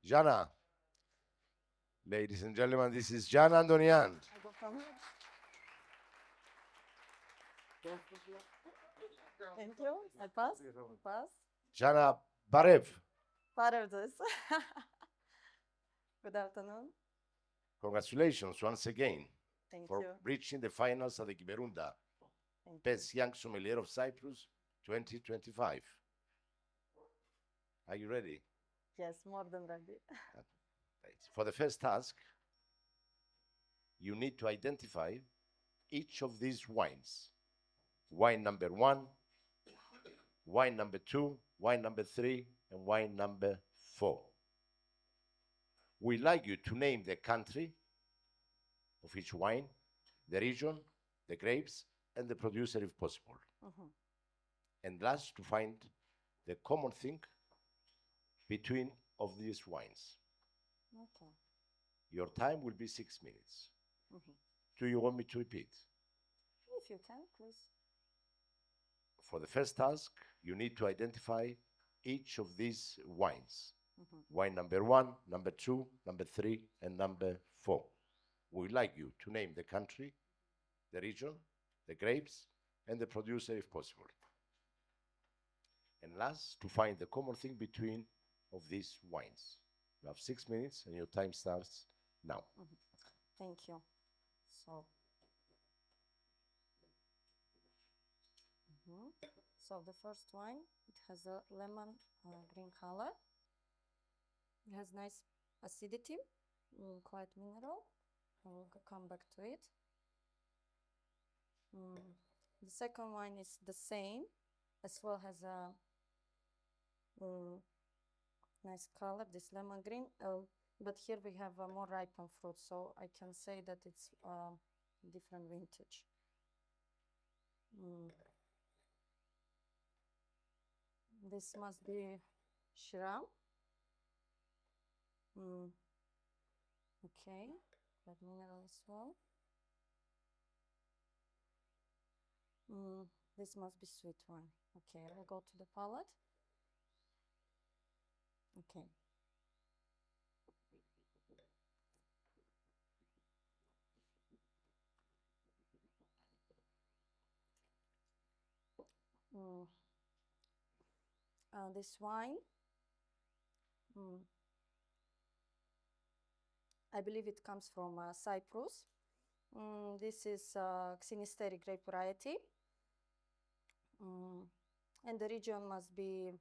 Jana, ladies and gentlemen, this is Jana Andonian. I go from here. Thank you. I pass. Pass. Jana Barev. Part of this. Good afternoon. Congratulations once again Thank for you. reaching the finals at the Kyperounda Thank you. Best Young Sommelier of Cyprus 2025. Are you ready? Yes, more than ready. Right. For the first task, you need to identify each of these wines. Wine number 1, wine number 2, wine number 3, and wine number 4. We'd like you to name the country of each wine, the region, the grapes, and the producer if possible. Mhm. And last, to find the common thing between of these wines. Okay. Your time will be 6 minutes. Mhm. Do you want me to repeat? If you can, please. For the first task, you need to identify each of these wines. Mhm. Wine number 1, number 2, number 3, and number 4. We'd like you to name the country, the region, the grapes, and the producer if possible. And last, to find the common thing between of these wines. You have 6 minutes and your time starts now. Thank you. So. Mhm. So the first wine, it has a lemon green color. It has nice acidity, quite mineral. I will come back to it. The second wine is the same, as well has a nice color, this lemon green. But here we have a more ripened fruit, so I can say that it's different vintage. This must be Shiraz. Okay, that mineral as well. This must be sweet wine. Okay, I will go to the palate. Okay. This wine, I believe it comes from Cyprus. This is Xynisteri grape variety. And the region must be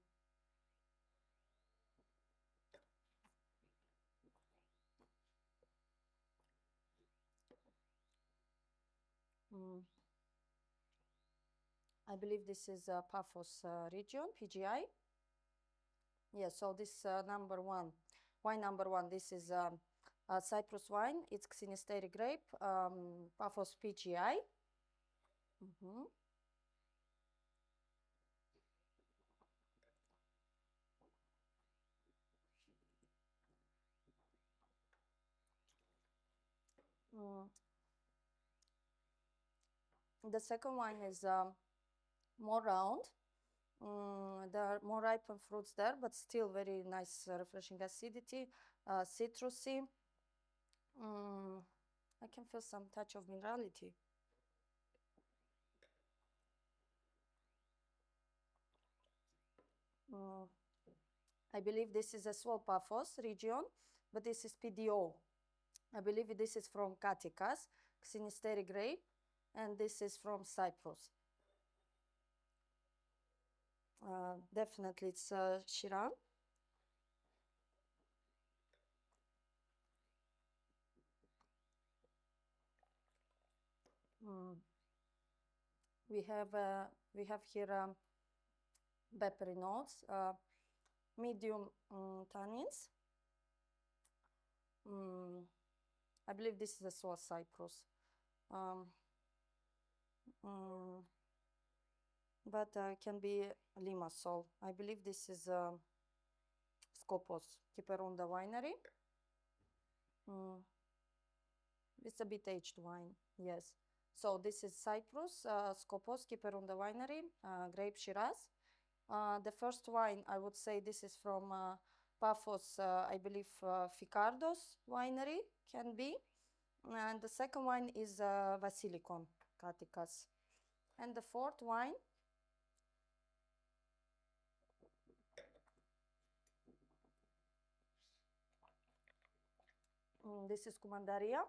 I believe this is Paphos region, PGI. Yeah, so this number one, wine number 1, this is Cyprus wine. It's Xynisteri grape, Paphos PGI. The second one is more round. There are more ripened fruits there, but still very nice, refreshing acidity, citrusy. I can feel some touch of minerality. I believe this is as well Paphos region, but this is PDO. I believe this is from Katikas, Xynisteri grape, and this is from Cyprus. Definitely it's Shiraz. We have here peppery notes, medium tannins. I believe this is as well Cyprus. But can be Limassol. I believe this is Skopos, Kyperounda Winery. It's a bit aged wine, yes. So this is Cyprus, Skopos, Kyperounda Winery, grape Shiraz. The first wine, I would say this is from Paphos, I believe Ficardo's winery can be. And the second wine is Vasilikon Katikas. And the fourth wine, this is Kumandaria,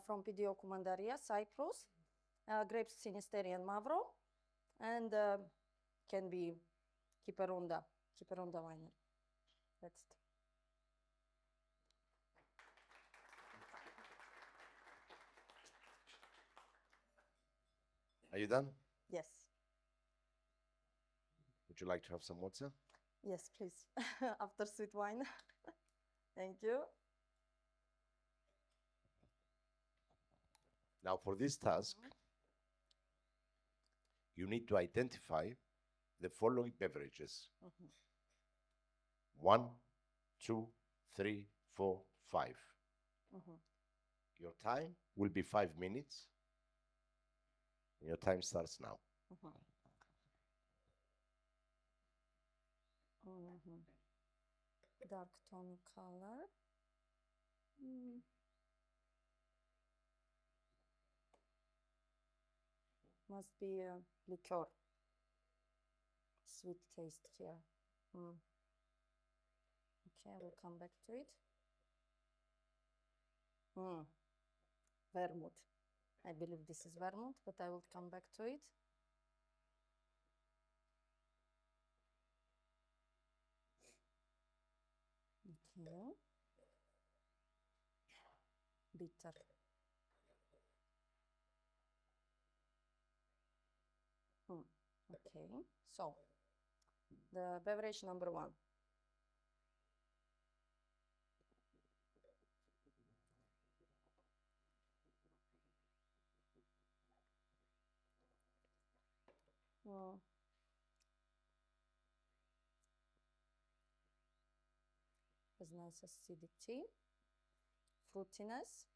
from PDO Kumandaria, Cyprus. Grapes Sinisteri and Mavro. And can be Kyperounda winery. That's it. Are you done? Yes. Would you like to have some water? Yes, please. After sweet wine. Thank you. Now, for this task, you need to identify the following beverages: 1, 2, 3, 4, 5. Your time will be 5 minutes. Your time starts now. Dark tonic color. Must be a liqueur. Sweet taste here. Okay, I will come back to it. Vermouth. I believe this is vermouth, but I will come back to it. Okay. Bitter. Okay, so the beverage number 1. Has nice acidity, fruitiness.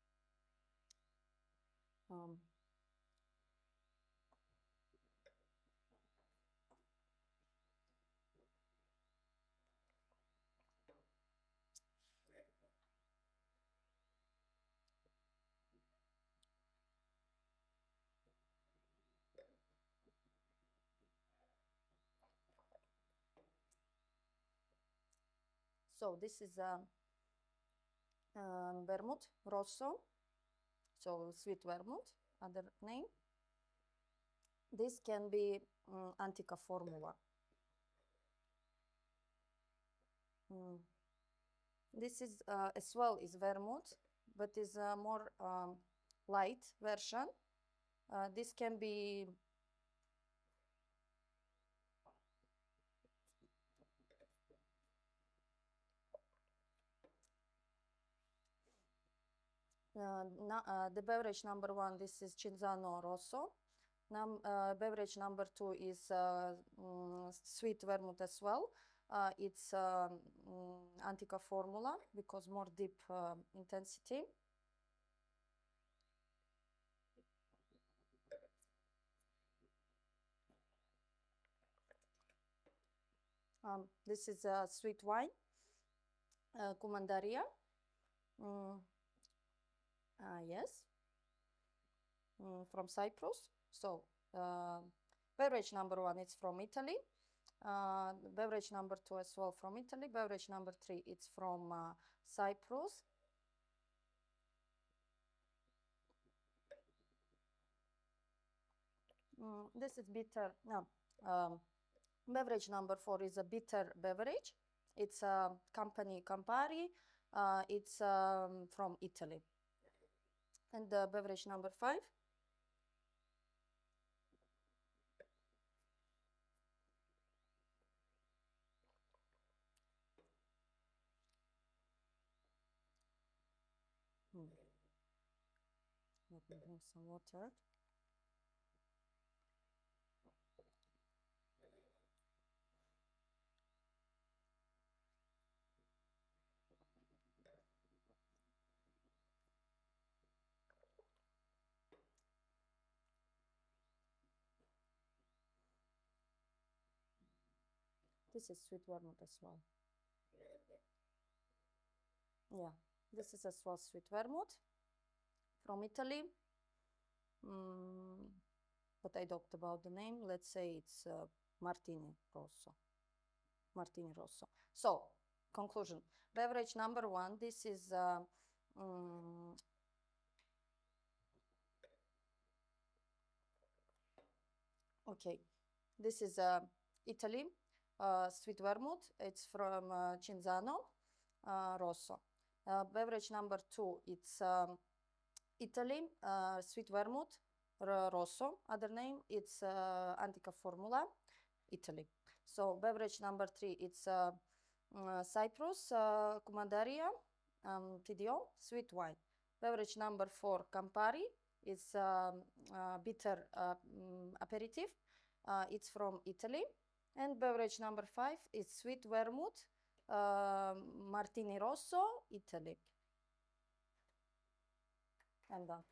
So this is vermouth rosso, so sweet vermouth, other name. This can be Antica formula. This is as well is vermouth, but is a more light version. This can be the beverage number 1. This is Cinzano Rosso. Beverage number 2 is sweet vermouth as well. It's Antica formula because more deep intensity. This is a sweet wine, Kumandaria. Yes, from Cyprus. So beverage number 1, it's from Italy. Beverage number 2 as well from Italy. Beverage number 3, it's from Cyprus. This is bitter. No, beverage number 4 is a bitter beverage. It's company Campari. It's from Italy. And the beverage number 5. Let me drink some water. This is sweet vermouth as well. Yeah, this is as well sweet vermouth from Italy. But I talked about the name. Let's say it's Martini Rosso. Martini Rosso. So, conclusion. Beverage number one. This is okay. This is Italy sweet vermouth. It's from Cinzano Rosso. Beverage number two. It's Italy sweet vermouth Rosso. Other name it's Antica Formula, Italy. So beverage number three. It's Cyprus Cumandaria TDO sweet wine. Beverage number four. Campari. It's bitter aperitif. It's from Italy. And beverage number five is sweet vermouth Martini Rosso, Italy. I'm done.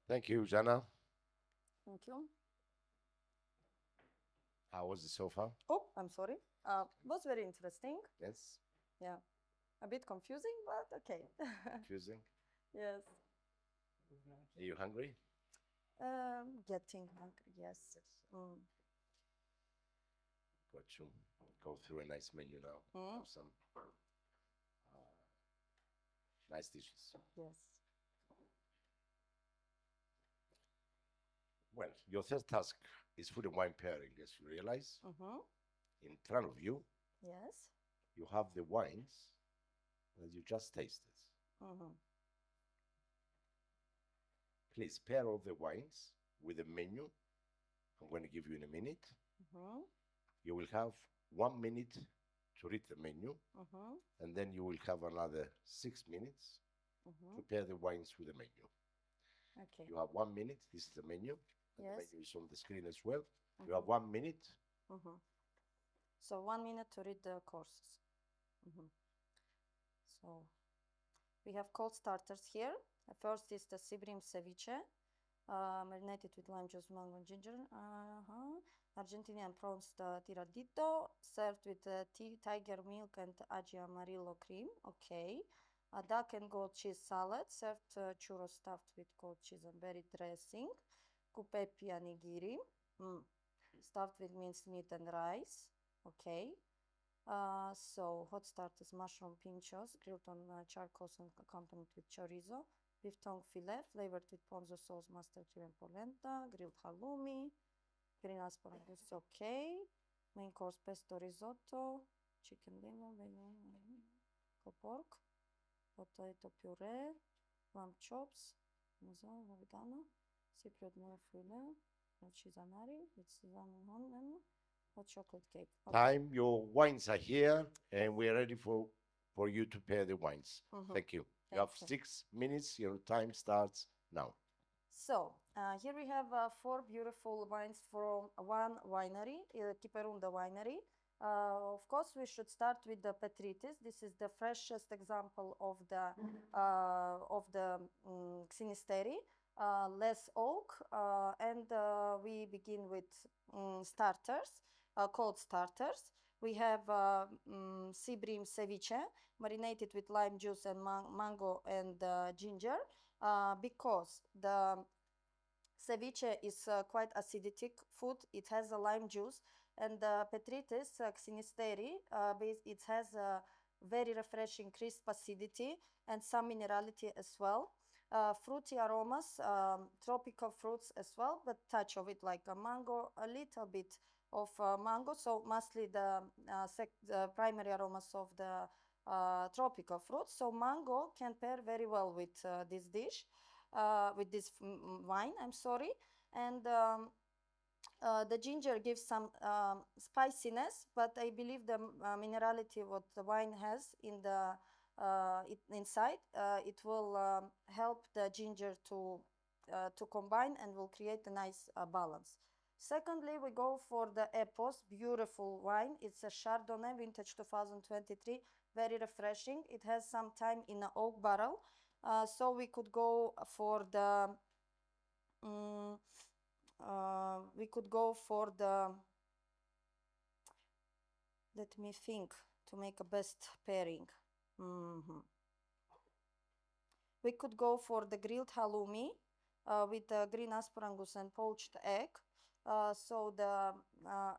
Thank you, Jana. Thank you. How was it so far? Oh, I'm sorry. Was very interesting. Yes. Yeah. A bit confusing, but okay. Confusing. Yes. Are you hungry? Getting hungry, yes. Got you. Go through a nice menu now. Have some nice dishes. Yes. Well, your third task is food and wine pairing, as you realize. In front of you, Yes. you have the wines that you just tasted. Please pair all the wines with the menu I'm going to give you in a minute. You will have 1 minute to read the menu, and then you will have another 6 minutes to pair the wines with the menu. Okay. You have 1 minute. This is the menu. And Yes. the menu is on the screen as well. You have 1 minute. So 1 minute to read the courses. So we have cold starters here. First is the Sibrim ceviche, marinated with lime juice, mango, and ginger. Argentinian prawns tiradito, served with tiger milk and aji amarillo cream. Okay. A duck and goat cheese salad, served churro stuffed with goat cheese and berry dressing. Kupepi nigiri, stuffed with minced meat and rice. Okay. So hot starters, mushroom pinchos, grilled on charcoal and accompanied with chorizo. Beef tongue fillet, flavored with ponzu sauce, mustard cream and polenta. Grilled halloumi, green asparagus. Okay. Main course, pesto risotto, chicken dinner, pork, potato puree, lamb chops, vegano, Cypriot milk fillet, cheese anari with sesame and hot chocolate cake. Okay. Time, your wines are here, and we're ready for you to pair the wines. Thank you. You have 6 minutes. Your time starts now. So here we have 4 beautiful wines from one winery, Kyperounda Winery. Of course, we should start with the Petritis. This is the freshest example of the Xinisteri, less oak, and we begin with starters, cold starters. We have Sibrim ceviche, marinated with lime juice and mango and ginger, because the ceviche is quite acidic food. It has a lime juice, and the Petritis Xinisteri, it has a very refreshing crisp acidity and some minerality as well. Fruity aromas, tropical fruits as well, but touch of it like a mango, a little bit of mango. So mostly the primary aromas of the tropical fruits. So mango can pair very well with this dish, with this wine. I'm sorry, and the ginger gives some spiciness, but I believe the minerality what the wine has in the inside, it will help the ginger to combine and will create a nice balance. Secondly, we go for the Epos, beautiful wine. It's a Chardonnay, vintage 2023, very refreshing. It has some time in an oak barrel, so we could go for the let me think to make a best pairing. Mhm. We could go for the grilled halloumi with green asparagus and poached egg. So the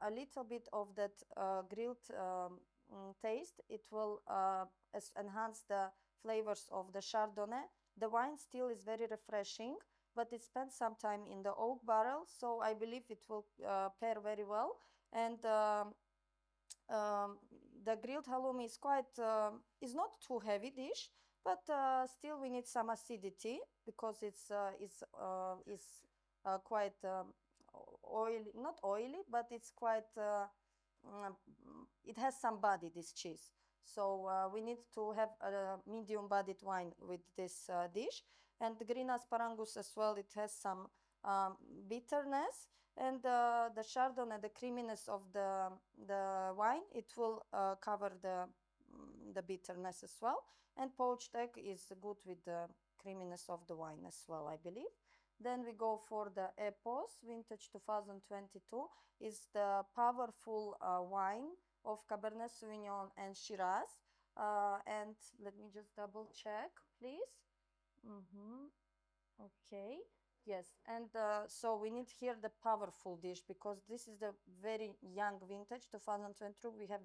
a little bit of that grilled taste, it will enhance the flavors of the Chardonnay. The wine still is very refreshing, but it spent some time in the oak barrel, so I believe it will pair very well. And um, the grilled halloumi is quite is not too heavy dish, but still we need some acidity because it's quite oily, not oily, but it's quite mm, it has some body, this cheese. So we need to have a medium bodied wine with this dish. And the green asparagus as well, it has some um, bitterness, and the chardonnay, the creaminess of the wine, it will cover the bitterness as well. And poached egg is good with the creaminess of the wine as well, I believe. Then we go for the Epos vintage 2022. Is the powerful wine of Cabernet Sauvignon and Shiraz. And let me just double check, please. Okay. Yes, and so we need here the powerful dish because this is the very young vintage 2022. We have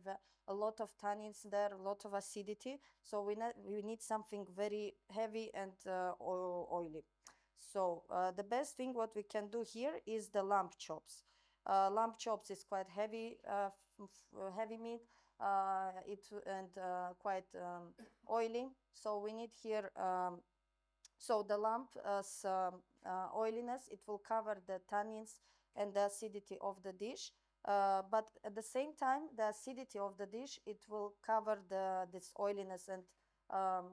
a lot of tannins there, a lot of acidity. So we need something very heavy and oily. So the best thing what we can do here is the lamb chops. Lamb chops is quite heavy, heavy meat. It and quite oily. So we need here. So the lump's oiliness, it will cover the tannins and the acidity of the dish. But at the same time, the acidity of the dish, it will cover this oiliness, and um,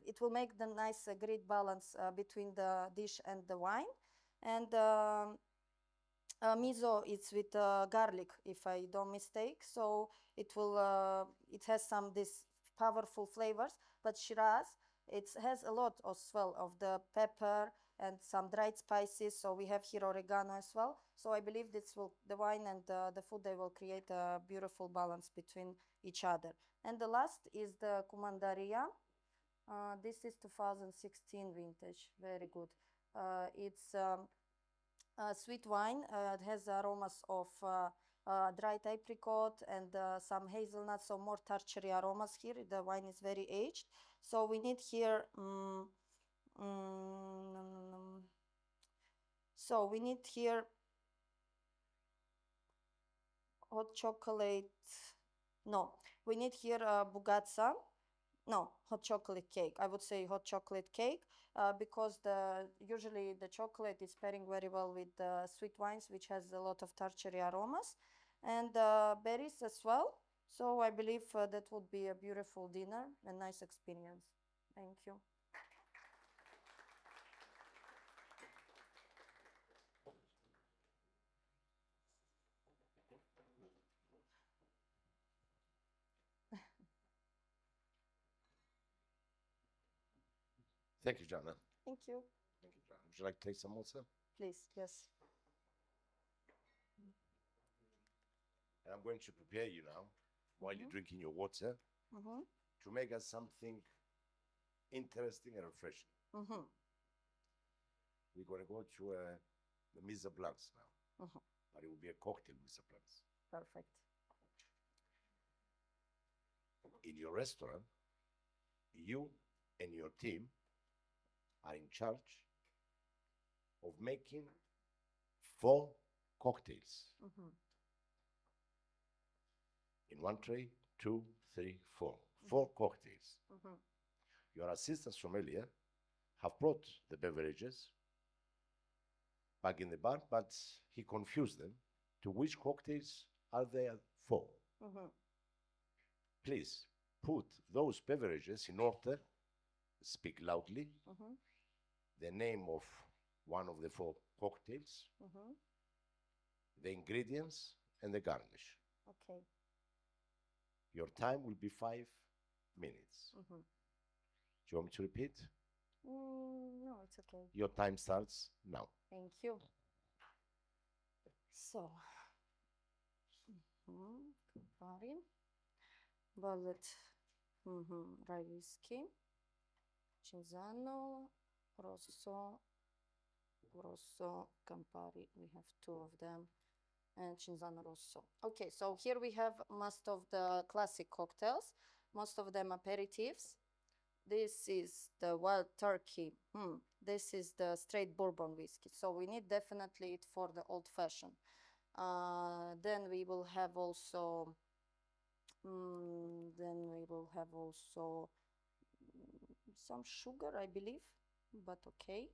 it will make the nice great balance between the dish and the wine. And miso it's with garlic, if I don't mistake. So it has some this powerful flavors. But Shiraz, it has a lot as well of the pepper and some dried spices. So we have here oregano as well. So I believe the wine and the food, they will create a beautiful balance between each other. And the last is the Cumandaria. This is 2016 vintage, very good. It's sweet wine. It has aromas of dried apricot and some hazelnuts, so more tertiary aromas here. The wine is very aged. So we need here, so we need here hot chocolate. No, we need here bugazza. No, hot chocolate cake. I would say hot chocolate cake because usually the chocolate is pairing very well with sweet wines, which has a lot of tertiary aromas, and berries as well. So I believe that would be a beautiful dinner and nice experience. Thank you. Thank you, Jana. Thank you. Thank you, Jana. Would you like to take some also? Please, yes. And I'm going to prepare you now, while you're drinking your water, Mm-hmm. to make us something interesting and refreshing. Mm-hmm. We're going to go to the mise en place now, Mm-hmm. but it will be a cocktail mise en place. Perfect. In your restaurant, you and your team are in charge of making 4 cocktails. Mm-hmm. In one tray, 2, 3, 4. 4 cocktails. Mm-hmm. Your assistant sommelier have brought the beverages back in the bar, but he confused them to which cocktails are there for. Mm-hmm. Please put those beverages in order, speak loudly, Mm-hmm. the name of one of the 4 cocktails, Mm-hmm. the ingredients, and the garnish. Okay. Your time will be 5 minutes. Mm-hmm. Do you want me to repeat? No, it's okay. Your time starts now. Thank you. So, Campari, Bullet, rye whiskey, Cinzano, Rosso, Campari. We have two of them, and Cinzano Rosso. Okay, so here we have most of the classic cocktails, most of them aperitifs. This is the wild turkey. This is the straight bourbon whiskey. So we need definitely it for the old fashioned. Then we will have also. Some sugar, I believe, but okay.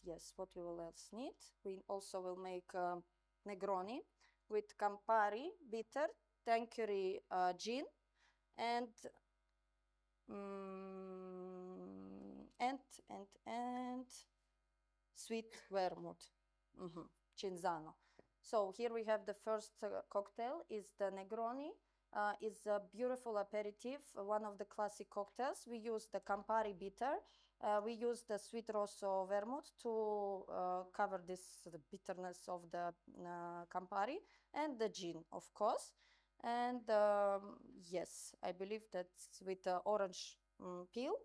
Yes, what we will else need? We also will make Negroni with Campari bitter, Tanqueray gin, and sweet vermouth, Cinzano. So here we have the first cocktail is the Negroni. Is a beautiful aperitif, one of the classic cocktails. We use the Campari bitter. We use the sweet Rosso vermouth to cover the bitterness of the Campari, and the gin, of course. And yes, I believe that's with the orange peel.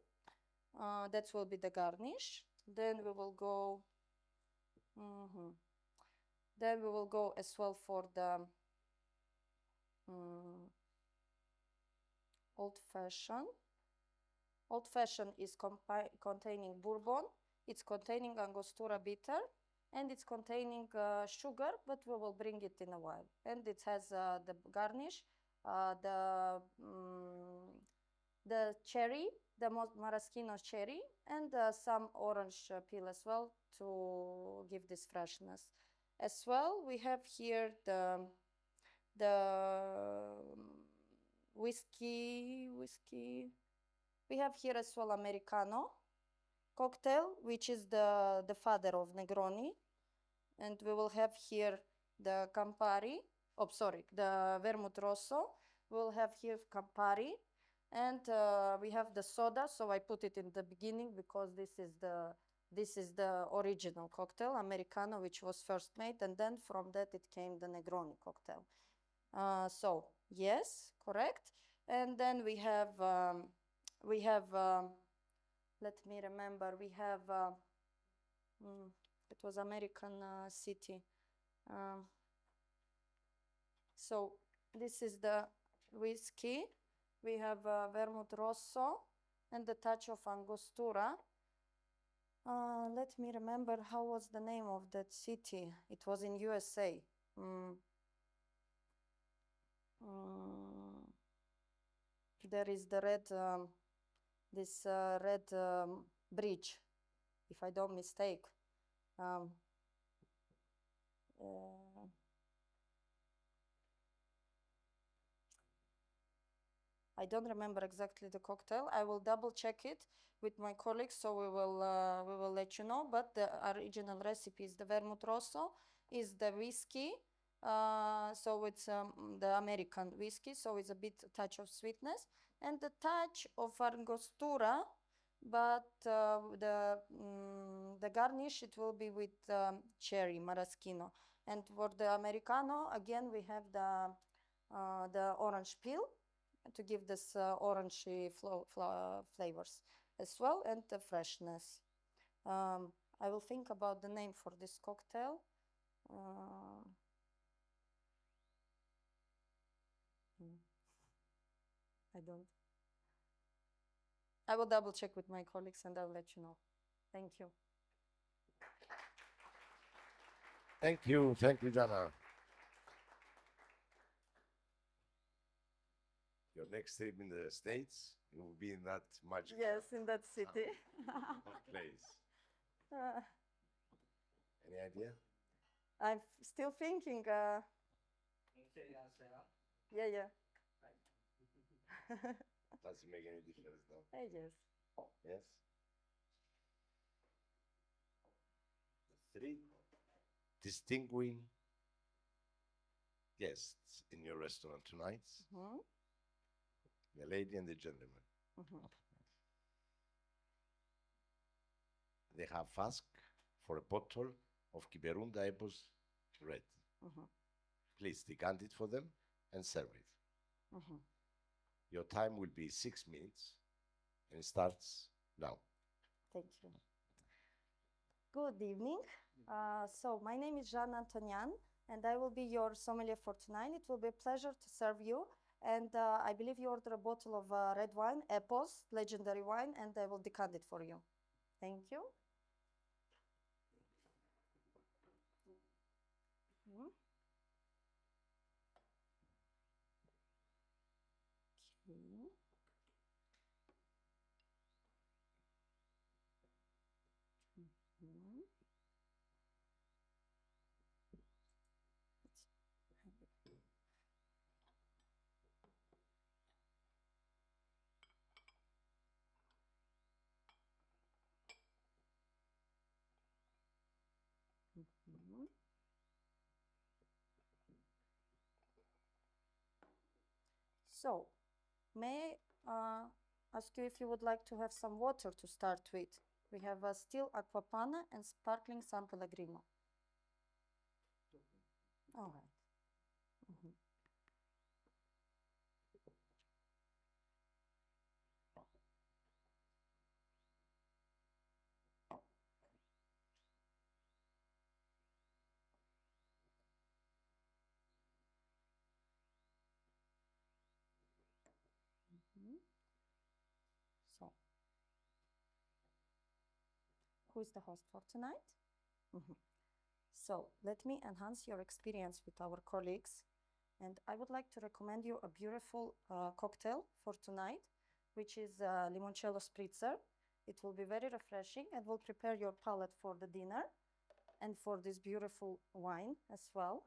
That will be the garnish. Then we will go. Then we will go as well for the old fashioned. Old fashioned is containing bourbon. It's containing Angostura bitter, and it's containing sugar, but we will bring it in a while. And it has the garnish, the cherry, the maraschino cherry, and some orange peel as well to give this freshness. As well, we have here the whiskey. We have here as well Americano cocktail, which is the father of Negroni. And we will have here the Campari, the Vermouth Rosso. We'll have here Campari, and we have the soda, so I put it in the beginning because this is the original cocktail, Americano, which was first made, and then from that it came the Negroni cocktail. So yes, correct. And then we have let me remember, we have it was American City. So this is the whiskey. We have Vermouth Rosso and the touch of Angostura. Let me remember, how was the name of that city? It was in USA. There is the red, red bridge, if I don't mistake. I don't remember exactly the cocktail. I will double check it with my colleagues, so we will let you know. But the original recipe is the Vermouth Rosso, is the whiskey. So it's the American whiskey, so it's a bit touch of sweetness and the touch of Angostura, but the garnish it will be with cherry maraschino. And for the Americano, again we have the orange peel to give this orangey flavors as well, and the freshness. I will think about the name for this cocktail. I will double check with my colleagues and I'll let you know. Thank you. Thank you, Jana. Your next trip in the States, you will be in that magic. Yes, in that city. Place. Any idea? I'm still thinking. Yeah. Doesn't make any difference now. Yes. Yes. The three distinguishing guests in your restaurant tonight. The lady and the gentleman. They have asked for a bottle of Kyperounda Epos Red. Please decant it for them and serve it. Mhm. Your time will be 6 minutes and it starts now. Thank you. Good evening. So my name is Jeanne Antonian, and I will be your sommelier for tonight. It will be a pleasure to serve you. And I believe you ordered a bottle of red wine, Epos, legendary wine, and I will decant it for you. Thank you. Mhm. Okay. Mhm. Mhm. So, may I ask you if you would like to have some water to start with? We have a still aquapana and sparkling San Pellegrino. All right. Mhm. Mhm. So, who is the host for tonight? Mhm. So, let me enhance your experience with our colleagues. And I would like to recommend you a beautiful cocktail for tonight, which is limoncello spritzer. It will be very refreshing and will prepare your palate for the dinner and for this beautiful wine as well.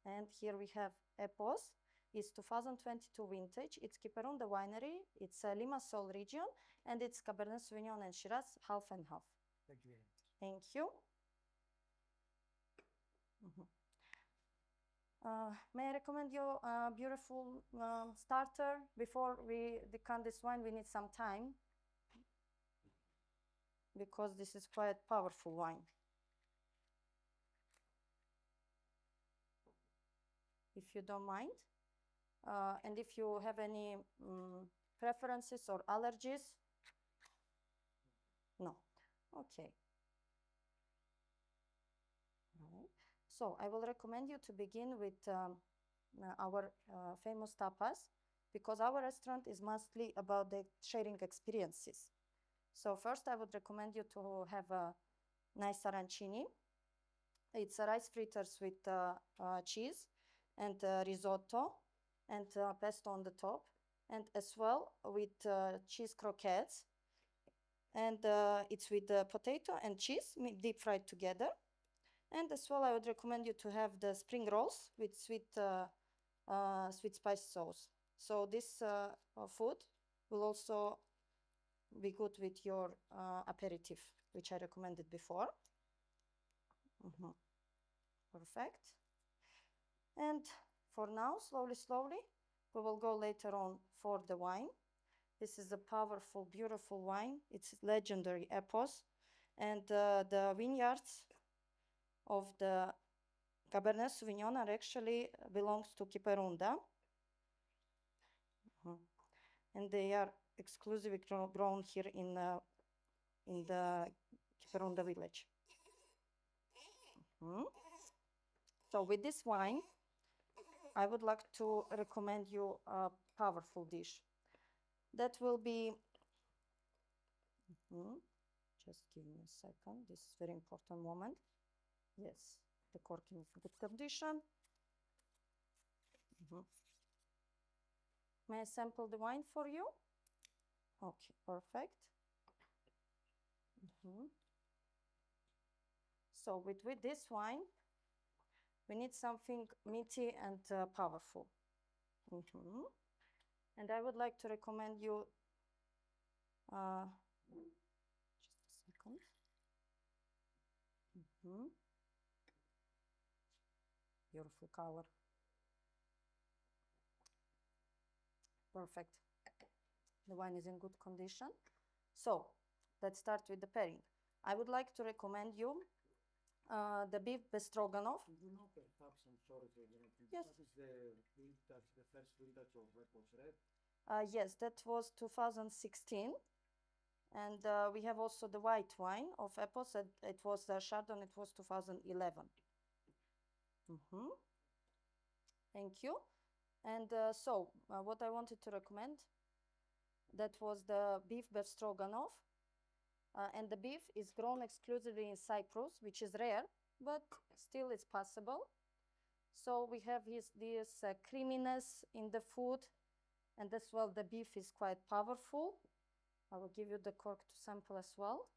And here we have Epos. It's 2022 vintage. It's Kyperounda Winery. It's Limassol region, and it's Cabernet Sauvignon and Shiraz, half and half. Thank you very much. Thank you. Mhm. May I recommend you a beautiful starter? Before we decant this wine, we need some time because this is quite powerful wine. If you don't mind. And if you have any preferences or allergies? No. Okay. Right. So I will recommend you to begin with our famous tapas because our restaurant is mostly about the sharing experiences. So first I would recommend you to have a nice arancini. It's a rice fritters with cheese and risotto and pesto on the top, and as well with cheese croquettes. And it's with potato and cheese deep fried together. And as well, I would recommend you to have the spring rolls with sweet spice sauce. So this food will also be good with your aperitif, which I recommended before. Mhm. Perfect. And for now, slowly, slowly, we will go later on for the wine. This is a powerful, beautiful wine. It's legendary Epos. And the vineyards of the Cabernet Sauvignon are actually belongs to Kyperounda. And they are exclusively grown here in the Kyperounda village. So with this wine, I would like to recommend you a powerful dish. That will be, just give me a second, this is very important moment. Yes, the cork is in good condition. May I sample the wine for you? Okay, perfect. So with this wine, we need something meaty and powerful. And I would like to recommend you, just a second. Beautiful color. Perfect. The wine is in good condition. So let's start with the pairing. I would like to recommend you The beef bestroganoff. Do you know perhaps, I'm sorry to interrupt you, Yes. what is the vintage, the first vintage of Apples Red? Yes, that was 2016. And we have also the white wine of apples. It was Chardonnay, it was 2011. Thank you. And what I wanted to recommend, that was the beef stroganoff. And the beef is grown exclusively in Cyprus, which is rare, but still it's possible. So we have this creaminess in the food, and as well the beef is quite powerful. I will give you the cork to sample as well.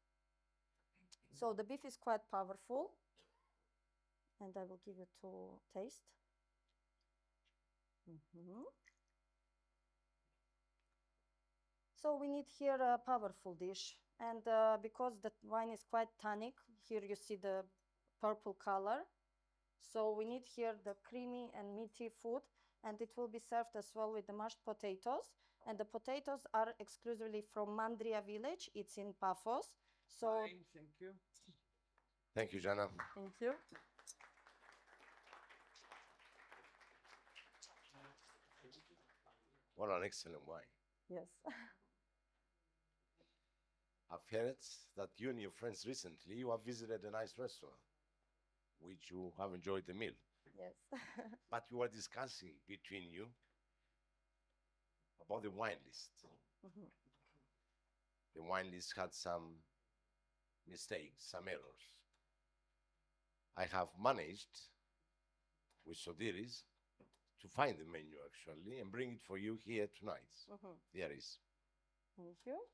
So the beef is quite powerful, and I will give you to taste. So we need here a powerful dish, and because the wine is quite tannic, here you see the purple color. So we need here the creamy and meaty food, and it will be served as well with the mashed potatoes. And the potatoes are exclusively from Mandria village. It's in Paphos. So Fine, thank you. Thank you, Jana. thank you. What an excellent wine. Yes. I've heard that you and your friends recently you have visited a nice restaurant, which you have enjoyed the meal. Yes. But you were discussing between you about the wine list. The wine list had some mistakes, some errors. I have managed with Sodiris to find the menu actually and bring it for you here tonight. There is. Thank you.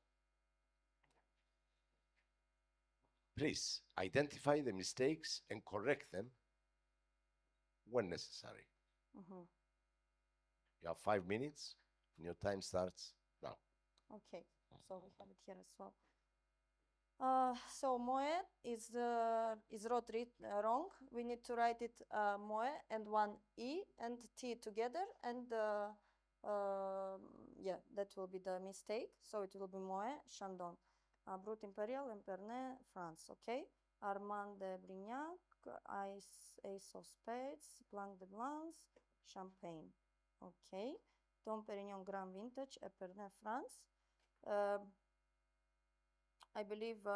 Please identify the mistakes and correct them when necessary. You have 5 minutes and your time starts now. Okay, so we have it here as well. So moe is wrong. We need to write it moe and one e and t together, and yeah, that will be the mistake. So it will be moe Chandon, Brut Imperial, Epernay, France. Okay, Armand de Brignac, Ace of Spades, Blanc de Blancs, Champagne. Okay, Dom Perignon Grand Vintage, Epernay, France. I believe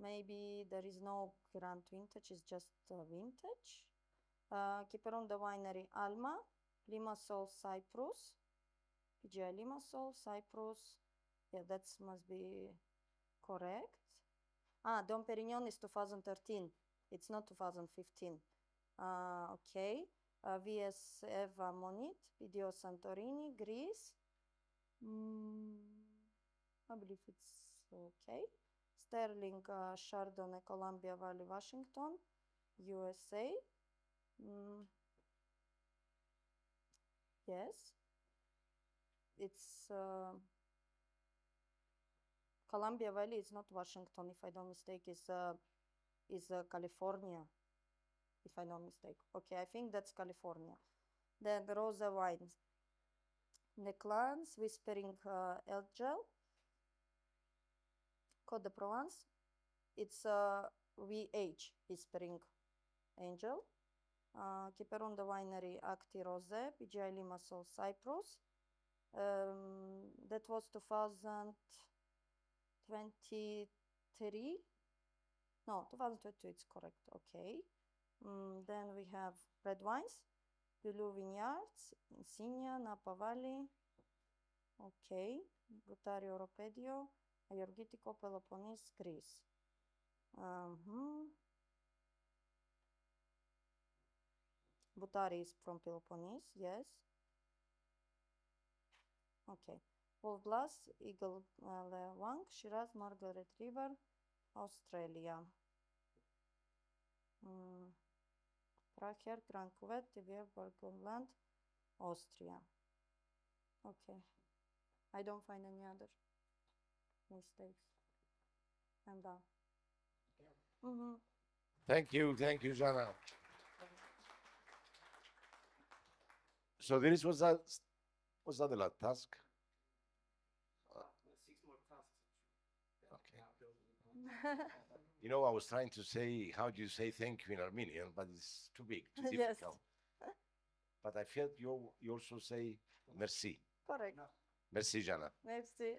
maybe there is no Grand Vintage, it's just vintage. Kyperounda Winery, Alma, Limassol, Cyprus, PGI Limassol, Cyprus. Yeah, that must be correct. Dom Perignon is 2013. It's not 2015. Okay. VS Eva Monit, Video Santorini, Greece. I believe it's okay. Sterling Chardonnay, Columbia Valley, Washington, USA. Yes. It's Columbia Valley is not Washington, if I don't mistake, is California. If I don't mistake. Okay, I think that's California. Then the Rosa wines. Neclans, Whispering Elgel. Côte de Provence. It's VH, Whispering Angel. Kyperounda Winery, Acti Rosé, PGI Limassol, Cyprus. That was 2023. No, 2022, it's correct. Okay. Then we have red wines, Dulu Vineyards, Insignia, Napa Valley, okay, Brutari Oropedio, Iorgitico, Peloponnese, Greece. Butari is from Peloponnese, yes. Okay. Wolf Blass, Eagle Wang, Shiraz, Margaret River, Australia. Pracher, Grand Cuvette, Tivier, Burgenland, Austria. Okay. I don't find any other mistakes. I'm done. Thank you, Jana. So this was that the last task? 6 more tasks. You know, I was trying to say, how do you say thank you in Armenian, but it's too big, too Yes. difficult. But I felt you also say merci. Correct. Merci, Jana. Merci.